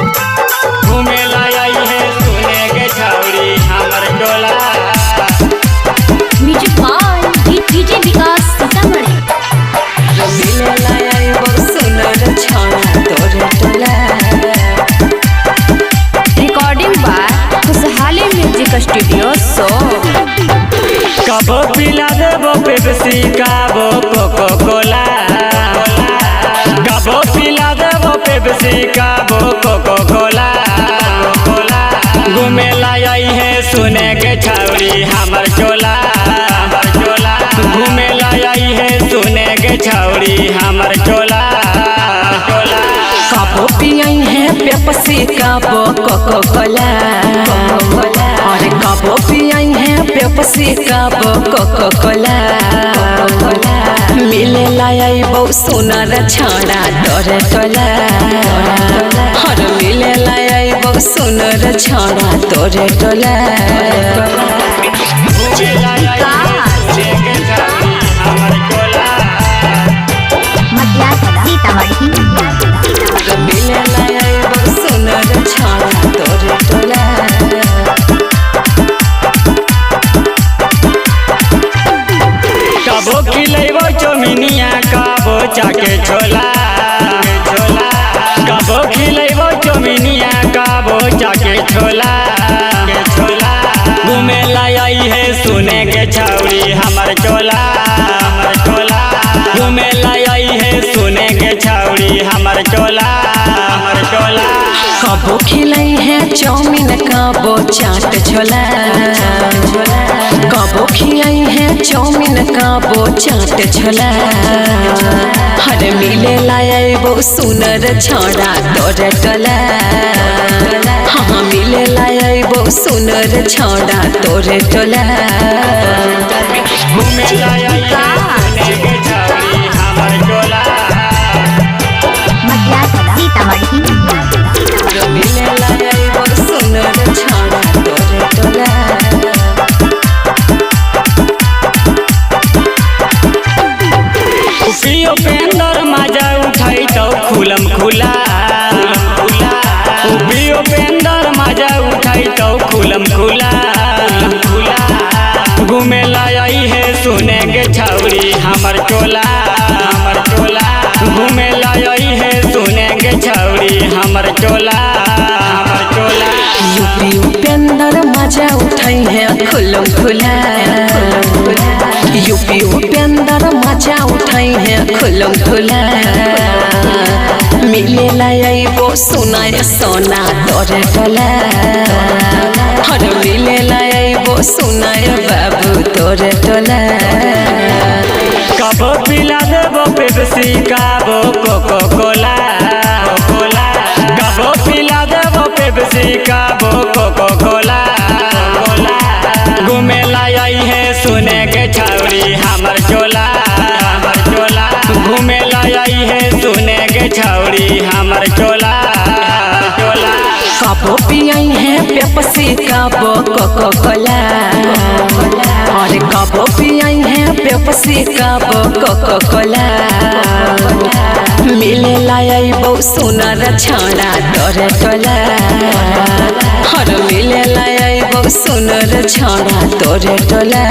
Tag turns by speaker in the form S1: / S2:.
S1: घूमेला आई है सुने के छौरी हमर टोला।
S2: म्यूजिक बाय डीजे विकास सीतामढ़ी।
S3: मिलेला आई वो सुनर छौरा तोरे टोला।
S2: रिकॉर्डिंग बाय खुशहाली म्यूजिक स्टूडियो सो।
S1: कबो पिला देबो पेप्सी कबो कोको कोला। कबो पिला देबो पेप्सी कबो कोको कोला। घूमेला आई है सुने के छौरी हमर टोला। घूमेला आई है सुने के छौरी हमर टोला।
S3: कबो पियई है पेप्सी कबो कोको कोला। अरे कबो पियई है पेप्सी कबो कोको कोला। मिलेला आई वो सुनर छौरा तोरे टोला। अरे मिलेला आई वो सुनर छौरा तोरे टोला।
S1: घूमेला आई है सुने के छौरी हमर टोला।
S2: सीतामढ़ी।
S3: मिलेला आई वो सुनर छौरा तोरे टोला।
S1: कबो खिलेबो चौमिनिया कबो चाके छोला। कबो खिलेबो चौमिनिया कबो चाके छोला। घूमेला आई है सुने के छौरी हमर टोला। घूमेला आई है सुने के छौरी हमर टोला।
S3: कबो खिलाई है चाउमीन कबो चाट छोला। कबो खिलाई है चाउमीन कबो चाट छोला। हर मिलेला आई वो सुनर छौरा तोरे टोला। हाँ मिलेला आई वो सुनर छौरा तोरे टोला।
S1: घूमेला आई है सुने के छौरी हमर टोला।
S2: सीतामढ़ी।
S3: मिलेला आई वो सुनर छौरा तोरे टोला।
S1: पियो पेंदर मजा उठाई तो खुलम खुला। पियो पेंदर मजा उठाई तो खुलम खुला। घूमेला आई है सुने के छौरी हमर टोला। घूमेला आई है सुने के छौरी हमर टोला।
S3: यूपी उपेंद्र मजा उठाई है खुलम खुला। यूपी उपेंद्र मजा उठाई है खुलम खुला। मिलेला आई वो सुनाय सोना तोरे टोला। हर मिलेला आई वो सुनाय बाबू तोरे टोला।
S1: कबो पिला देबो पेप्सी कबो कोको कोला। कबो पिला देबो पेप्सी कबो कोको कोला। घूमेला आई है सुने के छौरी हमर टोला। घूमेला आई है सुने के छौरी हमर टोला।
S3: कबो पियई है पेप्सी कबो कोको कोला। अरे कबो पियई है पेप्सी कबो कोको कोला। मिलेला आई वो सुनर छौरा तोरे टोला। अरे मिलेला आई वो सुनर छौरा तोरे टोला।